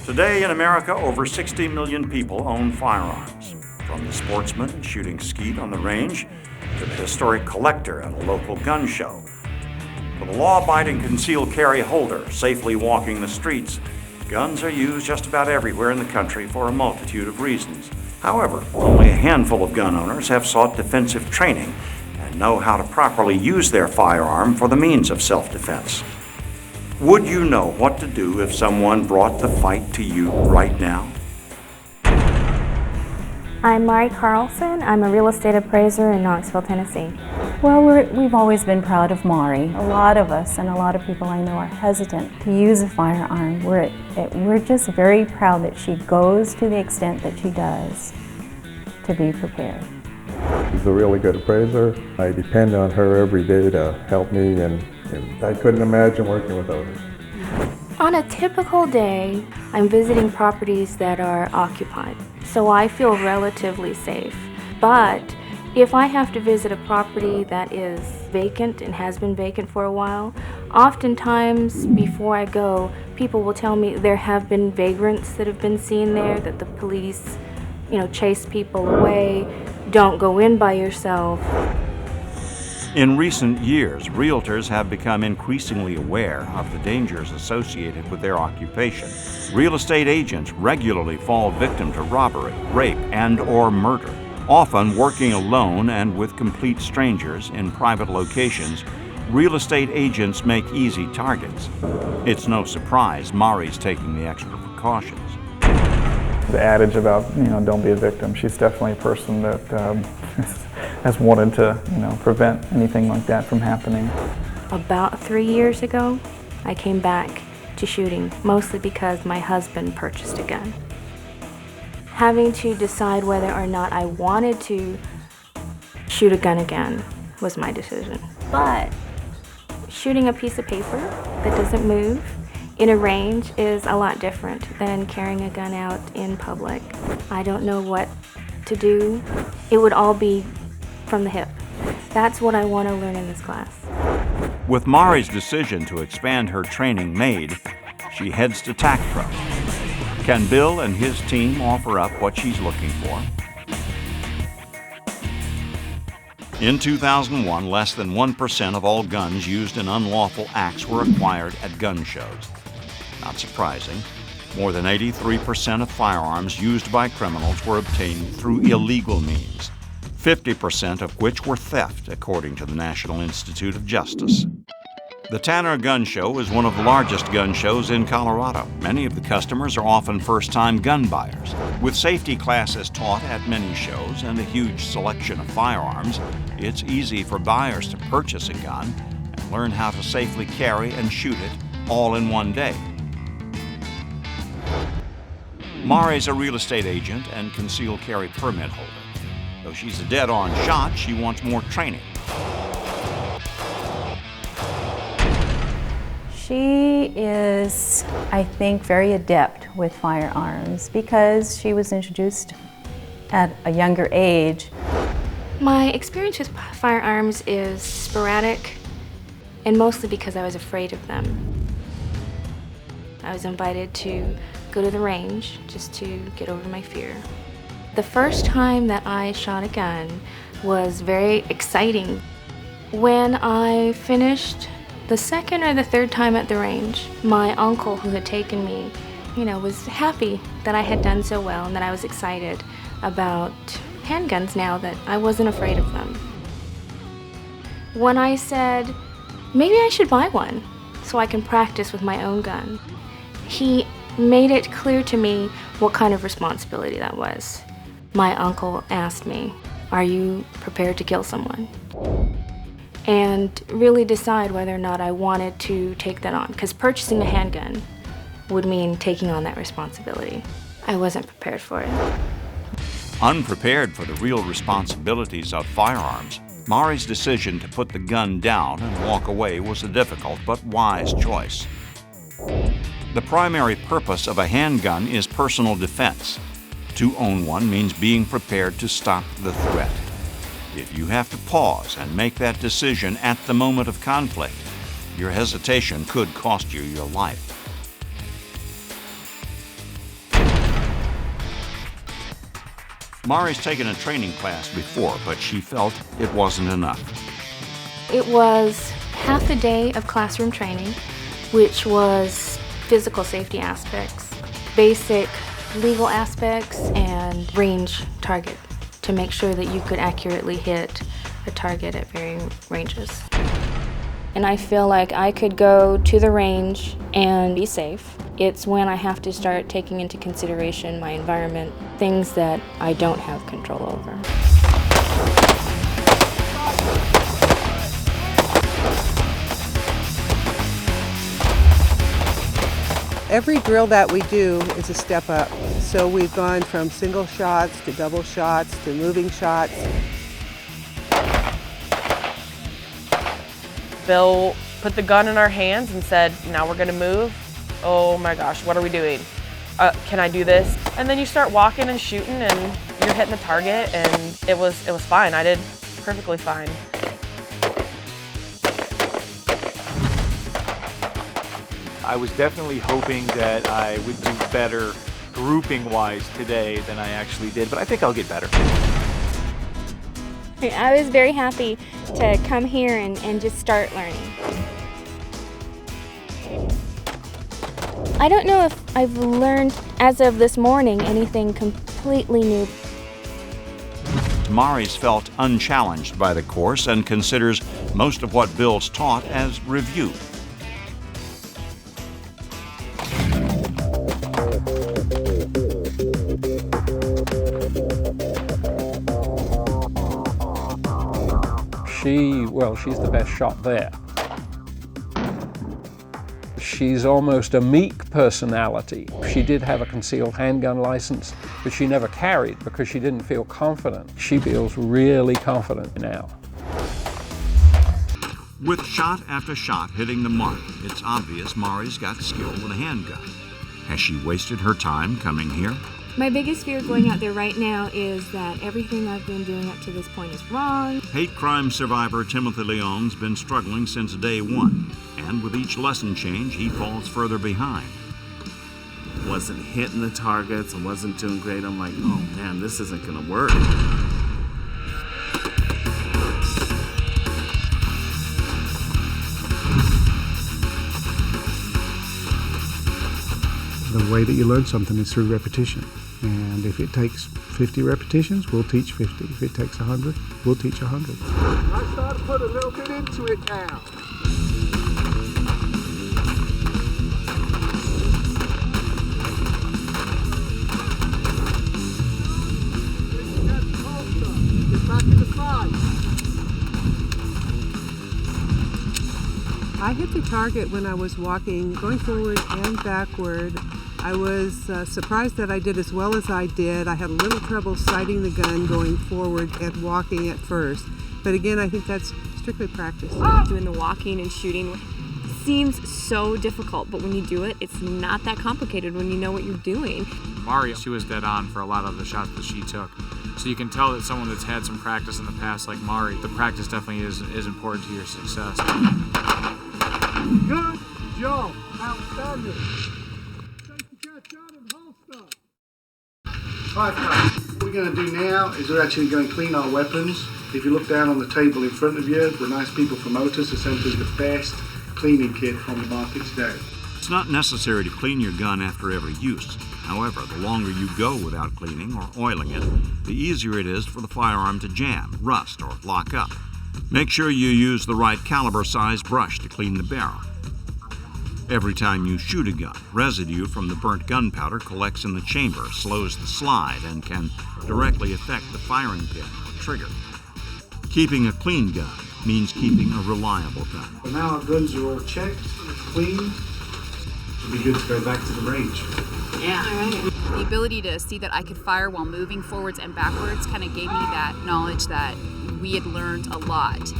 Today in America, over 60 million people own firearms, from the sportsman shooting skeet on the range to the historic collector at a local gun show, to the law-abiding concealed carry holder safely walking the streets. Guns are used just about everywhere in the country for a multitude of reasons. However, only a handful of gun owners have sought defensive training and know how to properly use their firearm for the means of self-defense. Would you know what to do if someone brought the fight to you right now? I'm Mari Carlson. I'm a real estate appraiser in Knoxville, Tennessee. Well, we've always been proud of Mari. A lot of us and a lot of people I know are hesitant to use a firearm. We're just very proud that she goes to the extent that she does to be prepared. She's a really good appraiser. I depend on her every day to help me, and I couldn't imagine working without her. On a typical day, I'm visiting properties that are occupied, so I feel relatively safe. But if I have to visit a property that is vacant and has been vacant for a while, oftentimes before I go, people will tell me there have been vagrants that have been seen there, that the police, chase people away. Don't go in by yourself. In recent years, realtors have become increasingly aware of the dangers associated with their occupation. Real estate agents regularly fall victim to robbery, rape, and/or murder. Often working alone and with complete strangers in private locations, real estate agents make easy targets. It's no surprise Mari's taking the extra precautions. The adage about, don't be a victim, she's definitely a person that has wanted to, prevent anything like that from happening. About 3 years ago, I came back to shooting, mostly because my husband purchased a gun. Having to decide whether or not I wanted to shoot a gun again was my decision. But shooting a piece of paper that doesn't move in a range is a lot different than carrying a gun out in public. I don't know what to do. It would all be from the hip. That's what I want to learn in this class. With Mari's decision to expand her training made, she heads to TACPRO. Can Bill and his team offer up what she's looking for? In 2001, less than 1% of all guns used in unlawful acts were acquired at gun shows. Not surprising, more than 83% of firearms used by criminals were obtained through illegal means, 50% of which were theft, according to the National Institute of Justice. The Tanner Gun Show is one of the largest gun shows in Colorado. Many of the customers are often first-time gun buyers. With safety classes taught at many shows and a huge selection of firearms, it's easy for buyers to purchase a gun and learn how to safely carry and shoot it all in one day. Mari's a real estate agent and concealed carry permit holder. Though she's a dead-on shot, she wants more training. She is, I think, very adept with firearms because she was introduced at a younger age. My experience with firearms is sporadic and mostly because I was afraid of them. I was invited to go to the range just to get over my fear. The first time that I shot a gun was very exciting. When I finished the second or the third time at the range, my uncle who had taken me, was happy that I had done so well and that I was excited about handguns now that I wasn't afraid of them. When I said, maybe I should buy one so I can practice with my own gun, he made it clear to me what kind of responsibility that was. My uncle asked me, are you prepared to kill someone? And really decide whether or not I wanted to take that on, because purchasing a handgun would mean taking on that responsibility. I wasn't prepared for it. Unprepared for the real responsibilities of firearms, Mari's decision to put the gun down and walk away was a difficult but wise choice. The primary purpose of a handgun is personal defense. To own one means being prepared to stop the threat. If you have to pause and make that decision at the moment of conflict, your hesitation could cost you your life. Mari's taken a training class before, but she felt it wasn't enough. It was half a day of classroom training, which was physical safety aspects, basic legal aspects, and range target to make sure that you could accurately hit a target at varying ranges. And I feel like I could go to the range and be safe. It's when I have to start taking into consideration my environment, things that I don't have control over. Every drill that we do is a step up. So we've gone from single shots to double shots to moving shots. Bill put the gun in our hands and said, now we're gonna move. Oh my gosh, what are we doing? Can I do this? And then you start walking and shooting and you're hitting the target, and it was fine. I did perfectly fine. I was definitely hoping that I would do better grouping-wise today than I actually did, but I think I'll get better. I was very happy to come here and just start learning. I don't know if I've learned, as of this morning, anything completely new. Mari's felt unchallenged by the course and considers most of what Bill's taught as review. She's the best shot there. She's almost a meek personality. She did have a concealed handgun license, but she never carried because she didn't feel confident. She feels really confident now. With shot after shot hitting the mark, it's obvious Mari's got skill with a handgun. Has she wasted her time coming here? My biggest fear going out there right now is that everything I've been doing up to this point is wrong. Hate crime survivor Timothy Leon's been struggling since day one, and with each lesson change, he falls further behind. Wasn't hitting the targets and wasn't doing great. I'm like, oh man, this isn't gonna work. The way that you learn something is through repetition. And if it takes 50 repetitions, we'll teach 50. If it takes 100, we'll teach 100. I start to put a little bit into it now. Get back in the fight. I hit the target when I was walking, going forward and backward. I was surprised that I did as well as I did. I had a little trouble sighting the gun going forward and walking at first. But again, I think that's strictly practice. Doing the walking and shooting seems so difficult, but when you do it, it's not that complicated when you know what you're doing. Mari, she was dead on for a lot of the shots that she took. So you can tell that someone that's had some practice in the past, like Mari, the practice definitely is important to your success. Good job. Outstanding. Alright folks, what we're going to do now is we're actually going to clean our weapons. If you look down on the table in front of you, the Nice People from Otis have sent us the best cleaning kit on the market today. It's not necessary to clean your gun after every use. However, the longer you go without cleaning or oiling it, the easier it is for the firearm to jam, rust, or lock up. Make sure you use the right caliber size brush to clean the barrel. Every time you shoot a gun, residue from the burnt gunpowder collects in the chamber, slows the slide, and can directly affect the firing pin or trigger. Keeping a clean gun means keeping a reliable gun. Well, now our guns are all checked, clean. It'll be good to go back to the range. Yeah. All right. The ability to see that I could fire while moving forwards and backwards kind of gave me that knowledge that we had learned a lot.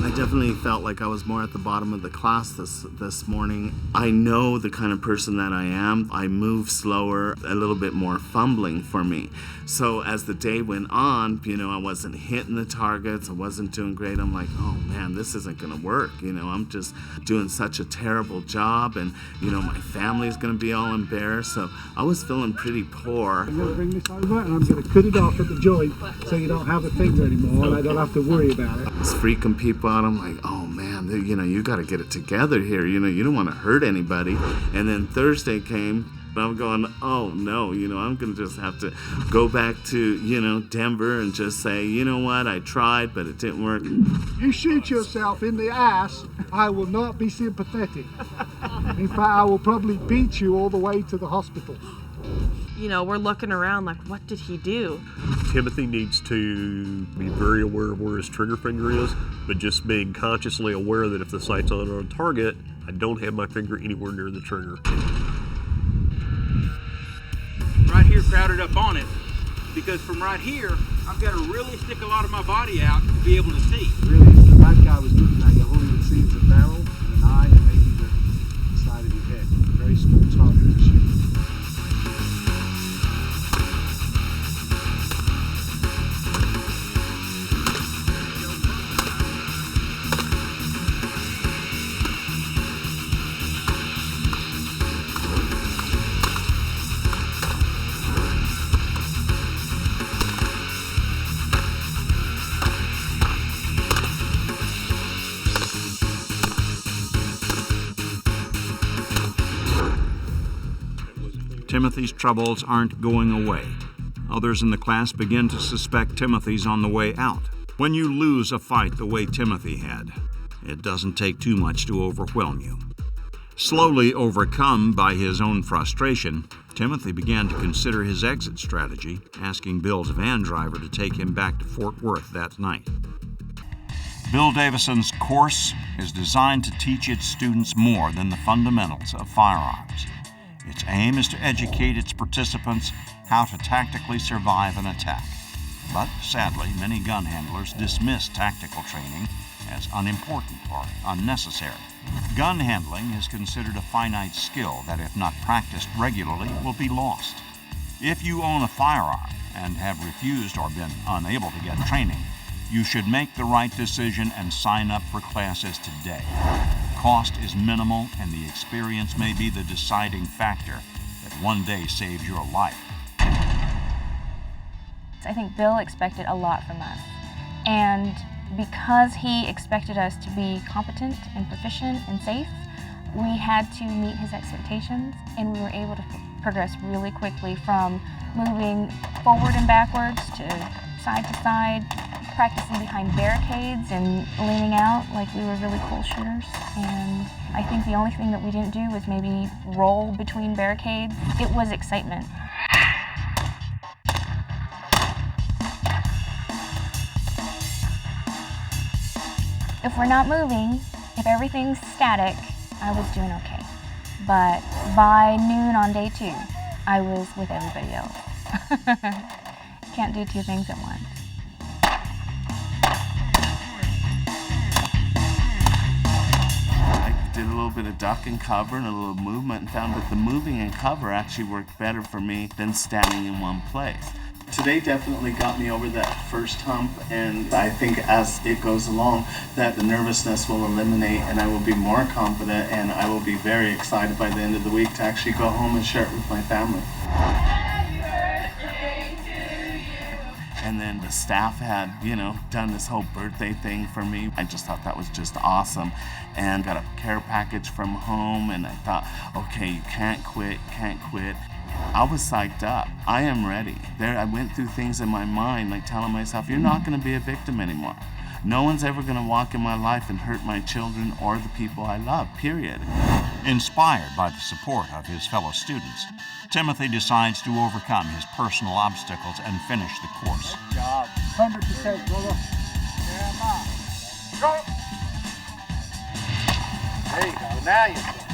I definitely felt like I was more at the bottom of the class this morning. I know the kind of person that I am. I move slower, a little bit more fumbling for me. So as the day went on, I wasn't hitting the targets. I wasn't doing great. I'm like, oh man, this isn't gonna work. I'm just doing such a terrible job, and my family's gonna be all embarrassed. So I was feeling pretty poor. I'm gonna bring this over and I'm gonna cut it off at the joint so you don't have a finger anymore and I don't have to worry about it. I was freaking people out. I'm like, oh man, you got to get it together here. You don't want to hurt anybody. And then Thursday came, and I'm going, oh no, I'm going to just have to go back to, Denver and just say, you know what, I tried, but it didn't work. You shoot yourself in the ass, I will not be sympathetic. In fact, I will probably beat you all the way to the hospital. We're looking around like, what did he do? Timothy needs to be very aware of where his trigger finger is, but just being consciously aware that if the sight's on target, I don't have my finger anywhere near the trigger. Right here crowded up on it, because from right here, I've got to really stick a lot of my body out to be able to see. Really, the bad guy was looking at you, all you would see is a barrel and an eye and maybe the side of your head. Very small target to shoot. Timothy's troubles aren't going away. Others in the class begin to suspect Timothy's on the way out. When you lose a fight the way Timothy had, it doesn't take too much to overwhelm you. Slowly overcome by his own frustration, Timothy began to consider his exit strategy, asking Bill's van driver to take him back to Fort Worth that night. Bill Davison's course is designed to teach its students more than the fundamentals of firearms. Its aim is to educate its participants how to tactically survive an attack. But sadly, many gun handlers dismiss tactical training as unimportant or unnecessary. Gun handling is considered a finite skill that, if not practiced regularly, will be lost. If you own a firearm and have refused or been unable to get training, you should make the right decision and sign up for classes today. Cost is minimal, and the experience may be the deciding factor that one day saves your life. I think Bill expected a lot from us. And because he expected us to be competent and proficient and safe, we had to meet his expectations, and we were able to progress really quickly from moving forward and backwards to side, practicing behind barricades and leaning out like we were really cool shooters. And I think the only thing that we didn't do was maybe roll between barricades. It was excitement. If we're not moving, if everything's static, I was doing okay. But by noon on day 2, I was with everybody else. Can't do two things at once. I did a little bit of duck and cover and a little movement and found that the moving and cover actually worked better for me than standing in one place. Today definitely got me over that first hump, and I think as it goes along that the nervousness will eliminate and I will be more confident, and I will be very excited by the end of the week to actually go home and share it with my family. And then the staff had, done this whole birthday thing for me. I just thought that was just awesome, and got a care package from home, and I thought, okay, you can't quit. I was psyched up. I am ready. I went through things in my mind, like telling myself, you're not going to be a victim anymore. No one's ever going to walk in my life and hurt my children or the people I love, period. Inspired by the support of his fellow students, Timothy decides to overcome his personal obstacles and finish the course. Good job. 100%, brother. There you go. Now you're talking.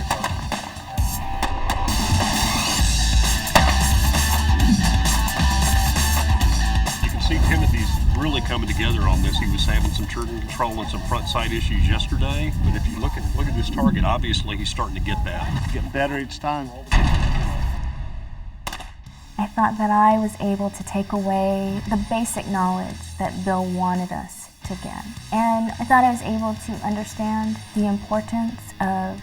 See Timothy's really coming together on this. He was having some trigger control and some front sight issues yesterday, but if you look at this target, obviously he's starting to get that. Getting better each time. I thought that I was able to take away the basic knowledge that Bill wanted us to get. And I thought I was able to understand the importance of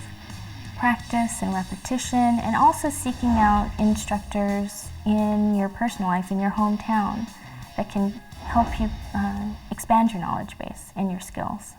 practice and repetition, and also seeking out instructors in your personal life, in your hometown, that can help you expand your knowledge base and your skills.